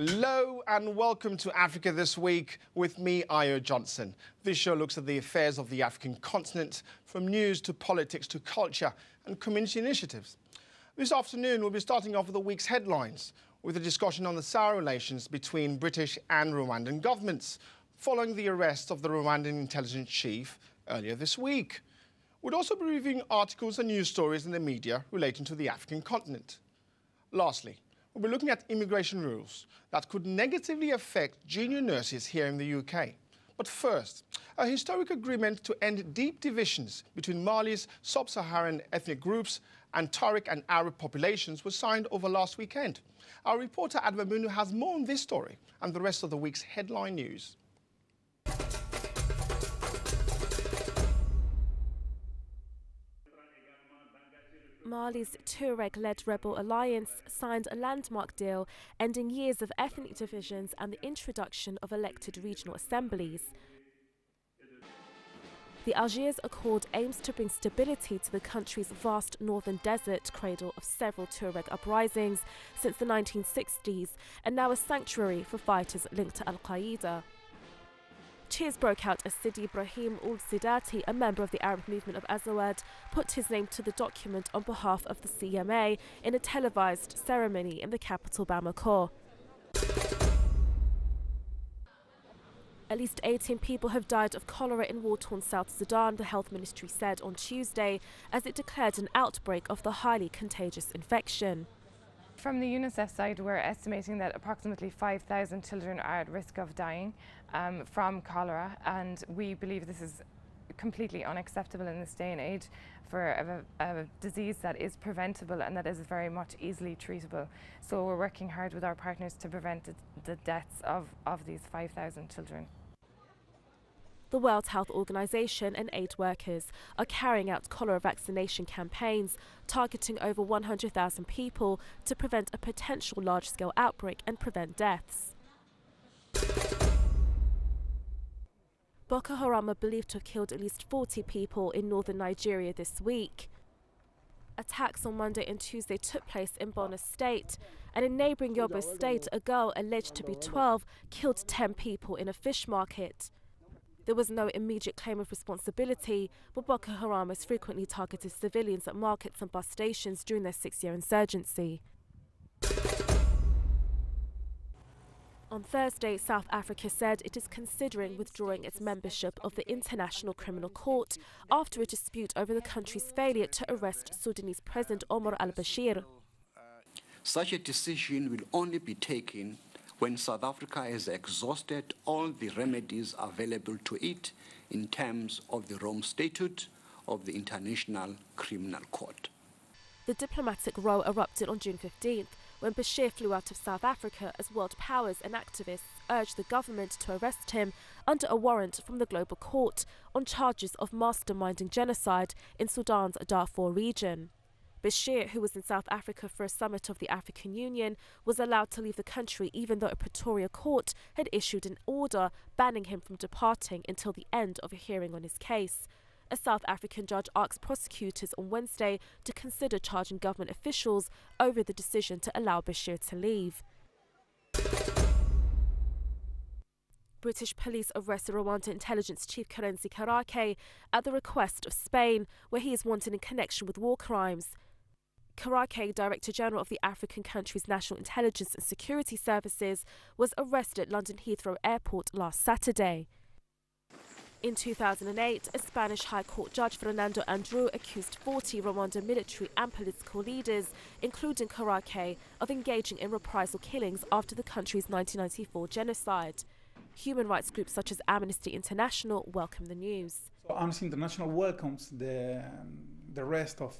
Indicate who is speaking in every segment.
Speaker 1: Hello and welcome to Africa This Week with me, Ayo Johnson. This show looks at the affairs of the African continent, from news to politics to culture and community initiatives. This afternoon we'll be starting off with the week's headlines with a discussion on the sour relations between British and Rwandan governments following the arrest of the Rwandan intelligence chief earlier this week. We'll also be reviewing articles and news stories in the media relating to the African continent. Lastly, we'll be looking at immigration rules that could negatively affect junior nurses here in the UK. But first, a historic agreement to end deep divisions between Mali's sub-Saharan ethnic groups and Tuareg and Arab populations was signed over last weekend. Our reporter Adwa Munu has more on this story and the rest of the week's headline news.
Speaker 2: Mali's Tuareg-led rebel alliance signed a landmark deal ending years of ethnic divisions and the introduction of elected regional assemblies. The Algiers Accord aims to bring stability to the country's vast northern desert, cradle of several Tuareg uprisings since the 1960s, and now a sanctuary for fighters linked to Al-Qaeda. Cheers broke out as Sidi Ibrahim Ul-Sidati, a member of the Arab movement of Azawad, put his name to the document on behalf of the CMA in a televised ceremony in the capital Bamako. At least 18 people have died of cholera in war-torn South Sudan, the health ministry said on Tuesday, as it declared an outbreak of the highly contagious infection.
Speaker 3: From the UNICEF side, we're estimating that approximately 5,000 children are at risk of dying from cholera, and we believe this is completely unacceptable in this day and age for a disease that is preventable and that is very much easily treatable. So we're working hard with our partners to prevent the deaths of these 5,000 children.
Speaker 2: The World Health Organization and aid workers are carrying out cholera vaccination campaigns targeting over 100,000 people to prevent a potential large-scale outbreak and prevent deaths. Boko Haram are believed to have killed at least 40 people in northern Nigeria this week. Attacks on Monday and Tuesday took place in Borno State, and in neighbouring Yobe State, a girl alleged to be 12 killed 10 people in a fish market. There was no immediate claim of responsibility, but Boko Haram has frequently targeted civilians at markets and bus stations during their 6-year insurgency. On Thursday, South Africa said it is considering withdrawing its membership of the International Criminal Court after a dispute over the country's failure to arrest Sudanese President Omar al-Bashir.
Speaker 4: Such a decision will only be taken when South Africa has exhausted all the remedies available to it in terms of the Rome Statute of the International Criminal Court.
Speaker 2: The diplomatic row erupted on June 15th when Bashir flew out of South Africa as world powers and activists urged the government to arrest him under a warrant from the global court on charges of masterminding genocide in Sudan's Darfur region. Bashir, who was in South Africa for a summit of the African Union, was allowed to leave the country even though a Pretoria court had issued an order banning him from departing until the end of a hearing on his case. A South African judge asked prosecutors on Wednesday to consider charging government officials over the decision to allow Bashir to leave. British police arrested Rwandan intelligence chief Karake at the request of Spain, where he is wanted in connection with war crimes. Karake, Director General of the African country's National Intelligence and Security Services, was arrested at London Heathrow Airport last Saturday. In 2008, a Spanish High Court judge, Fernando Andrew, accused 40 Rwandan military and political leaders, including Karake, of engaging in reprisal killings after the country's 1994 genocide. Human rights groups such as Amnesty International welcome the news.
Speaker 5: So Amnesty International welcomes the arrest of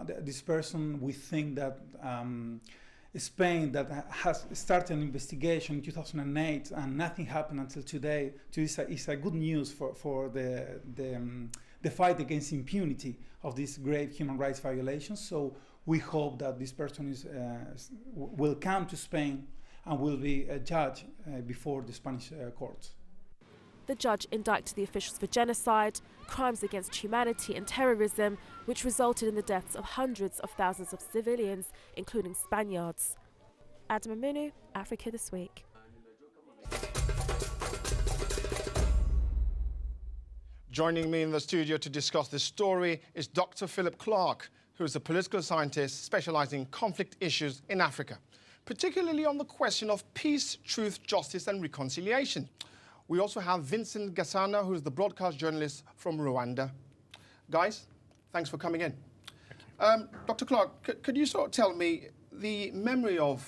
Speaker 5: this person. We think that Spain, that has started an investigation in 2008 and nothing happened until today, is a good news for the fight against impunity of these grave human rights violations. So we hope that this person will come to Spain and will be judged before the Spanish courts.
Speaker 2: The judge indicted the officials for genocide, crimes against humanity and terrorism, which resulted in the deaths of hundreds of thousands of civilians, including Spaniards. Adam Amunu, Africa This Week.
Speaker 1: Joining me in the studio to discuss this story is Dr. Philip Clarke, who is a political scientist specializing in conflict issues in Africa, particularly on the question of peace, truth, justice and reconciliation. We also have Vincent Gasana, who is the broadcast journalist from Rwanda. Guys, thanks for coming in. Dr. Clarke, could you sort of tell me, the memory of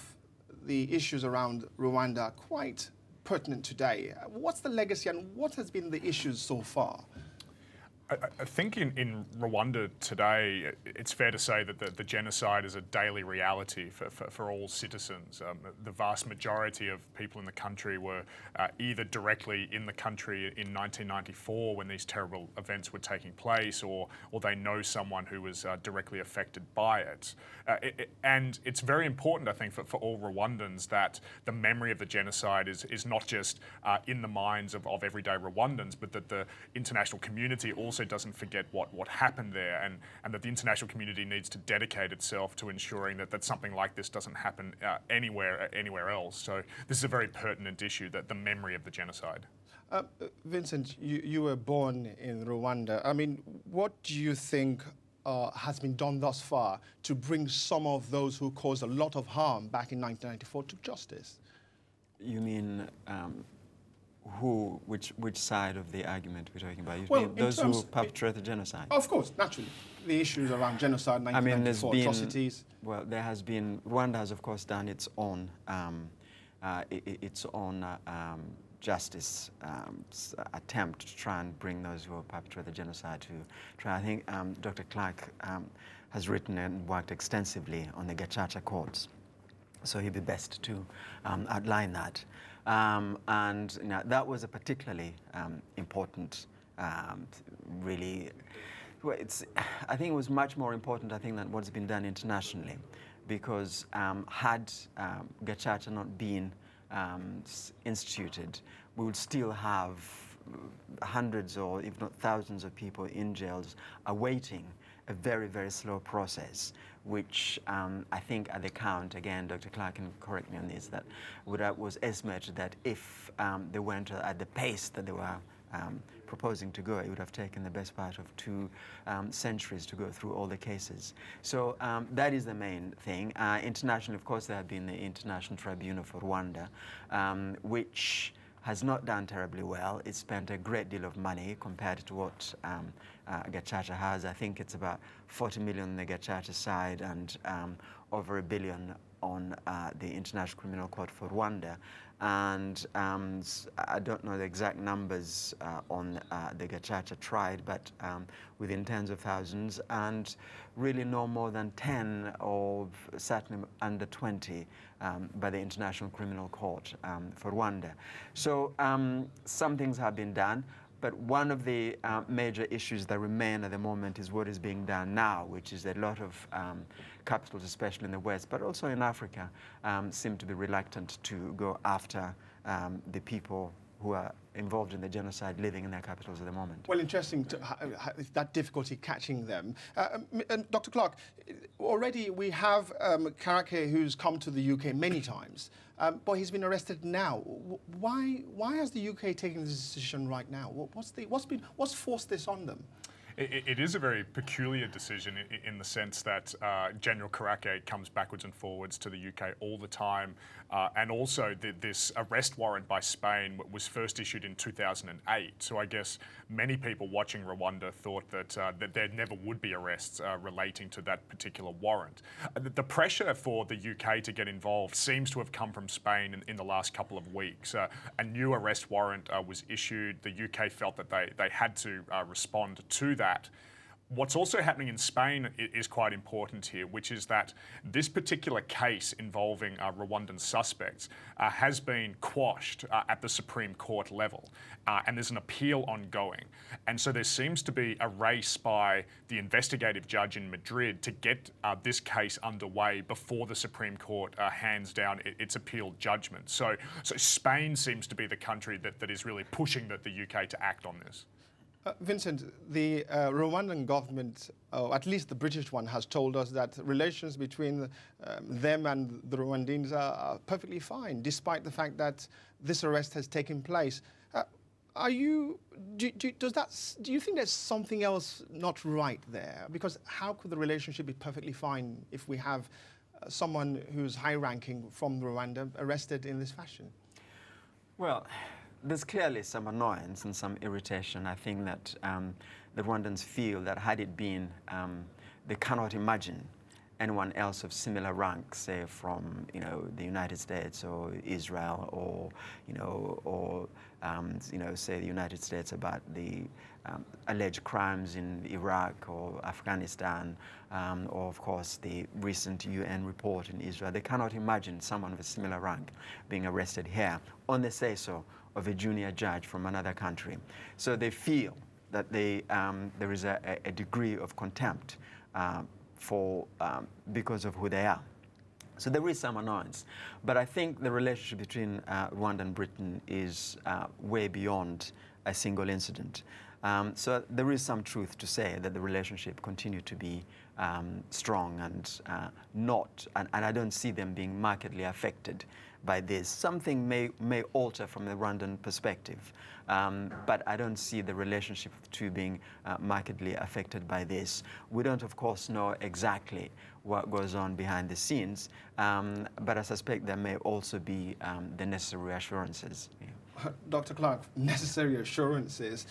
Speaker 1: the issues around Rwanda are quite pertinent today. What's the legacy and what has been the issues so far?
Speaker 6: I think in Rwanda today, it's fair to say that the genocide is a daily reality for all citizens. The vast majority of people in the country were either directly in the country in 1994 when these terrible events were taking place, or they know someone who was directly affected by it. And it's very important, I think, for all Rwandans that the memory of the genocide is not just in the minds of everyday Rwandans, but that the international community also doesn't forget what happened there, and that the international community needs to dedicate itself to ensuring that something like this doesn't happen anywhere else. So this is a very pertinent issue, that the memory of the genocide.
Speaker 1: Vincent, you were born in Rwanda. I mean, what do you think has been done thus far to bring some of those who caused a lot of harm back in 1994 to justice?
Speaker 7: You mean which side of the argument we're talking about? You
Speaker 1: Well,
Speaker 7: mean those who perpetrated genocide?
Speaker 1: Of course, naturally. The issues around genocide, 1994, atrocities.
Speaker 7: Well, Rwanda has of course done its own justice attempt to try and bring those who perpetrated genocide to try. I think Dr. Clarke has written and worked extensively on the Gacaca courts, so he'd be best to outline that. And that was a particularly important, really, I think it was much more important, I think, than what's been done internationally, because had Gacaca not been instituted, we would still have hundreds or if not thousands of people in jails awaiting a very, very slow process, which I think at the count, again, Dr. Clarke can correct me on this, that was estimated that if they went at the pace that they were proposing to go, it would have taken the best part of 2 centuries to go through all the cases. So that is the main thing. Internationally, of course, there had been the International Tribunal for Rwanda, which has not done terribly well. It spent a great deal of money compared to what Gacaca has. I think it's about 40 million on the Gacaca side and over $1 billion on the International Criminal Court for Rwanda. And I don't know the exact numbers on the Gacaca tried, but within tens of thousands, and really no more than 10 or certainly under 20 by the International Criminal Court for Rwanda. So some things have been done, but one of the major issues that remain at the moment is what is being done now, which is a lot of capitals, especially in the West, but also in Africa, seem to be reluctant to go after the people who are involved in the genocide living in their capitals at the moment.
Speaker 1: Well, interesting that difficulty catching them. And Dr. Clarke, already we have Karake, who's come to the UK many times, but he's been arrested now. Why has the UK taken this decision right now? What's forced this on them?
Speaker 6: It is a very peculiar decision in the sense that General Karake comes backwards and forwards to the UK all the time, and also this arrest warrant by Spain was first issued in 2008. So I guess many people watching Rwanda thought that there never would be arrests relating to that particular warrant. The pressure for the UK to get involved seems to have come from Spain in the last couple of weeks. A new arrest warrant was issued. The UK felt that they had to respond to that. What's also happening in Spain is quite important here, which is that this particular case involving Rwandan suspects has been quashed at the Supreme Court level, and there's an appeal ongoing. And so there seems to be a race by the investigative judge in Madrid to get this case underway before the Supreme Court hands down its appeal judgment. So Spain seems to be the country that is really pushing the UK to act on this.
Speaker 1: Vincent, the Rwandan government, or at least the British one, has told us that relations between them and the Rwandans are perfectly fine, despite the fact that this arrest has taken place. Do you think there's something else not right there? Because how could the relationship be perfectly fine if we have someone who's high-ranking from Rwanda arrested in this fashion?
Speaker 7: Well, there's clearly some annoyance and some irritation. I think that the Rwandans feel that had it been, they cannot imagine anyone else of similar rank, say from the United States or Israel or say the United States about the alleged crimes in Iraq or Afghanistan, or of course the recent UN report in Israel. They cannot imagine someone of a similar rank being arrested here on the say-so of a junior judge from another country. So they feel that there is a degree of contempt because of who they are. So there is some annoyance. But I think the relationship between Rwanda and Britain is way beyond a single incident. So there is some truth to say that the relationship continued to be strong and and I don't see them being markedly affected by this. Something may alter from the Rwandan perspective, but I don't see the relationship of the two being markedly affected by this. We don't, of course, know exactly what goes on behind the scenes, but I suspect there may also be the necessary assurances. Yeah.
Speaker 1: Dr. Clark, necessary assurances.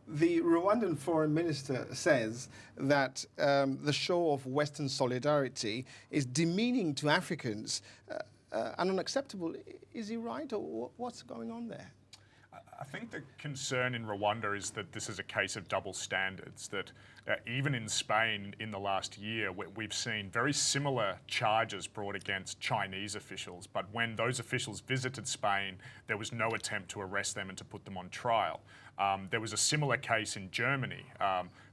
Speaker 1: The Rwandan foreign minister says that the show of Western solidarity is demeaning to Africans and unacceptable. Is he right, or what's going on there?
Speaker 6: I think the concern in Rwanda is that this is a case of double standards, that even in Spain in the last year, we've seen very similar charges brought against Chinese officials, but when those officials visited Spain, there was no attempt to arrest them and to put them on trial. There was a similar case in Germany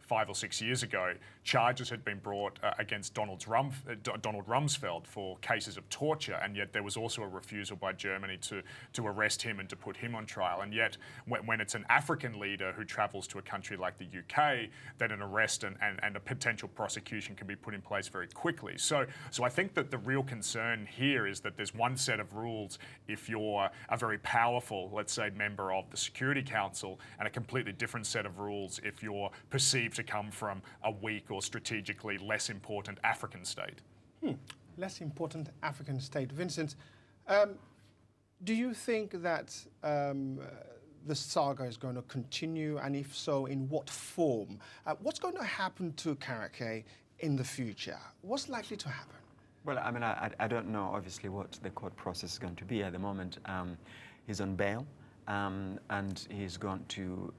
Speaker 6: 5 or 6 years ago. Charges had been brought against Donald Rumsfeld for cases of torture, and yet there was also a refusal by Germany to arrest him and to put him on trial. And yet, when it's an African leader who travels to a country like the UK, then an arrest and a potential prosecution can be put in place very quickly. So I think that the real concern here is that there's one set of rules if you're a very powerful, let's say, member of the Security Council, and a completely different set of rules if you're perceived to come from a weak or strategically less important African state.
Speaker 1: Less important African state. Vincent, do you think that the saga is going to continue, and if so, in what form? What's going to happen to Karake in the future? What's likely to happen?
Speaker 7: Well, I mean, I don't know, obviously, what the court process is going to be. At the moment, he's on bail, and he's gone to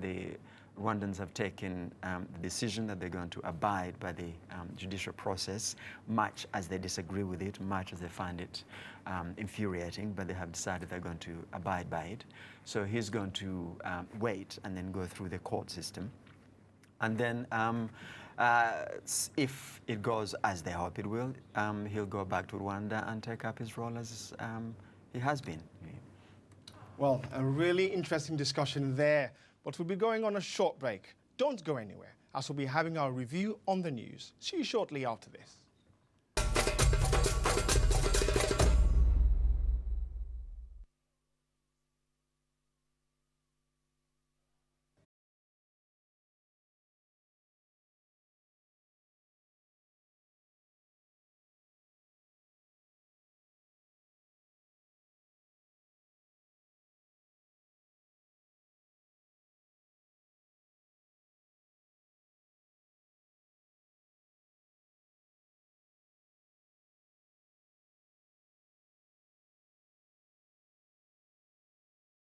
Speaker 7: the Rwandans have taken the decision that they're going to abide by the judicial process, much as they disagree with it, much as they find it infuriating, but they have decided they're going to abide by it. So he's going to wait and then go through the court system. And then if it goes as they hope it will, he'll go back to Rwanda and take up his role as he has been.
Speaker 1: Well, a really interesting discussion there. But we'll be going on a short break. Don't go anywhere, as we'll be having our review on the news. See you shortly after this.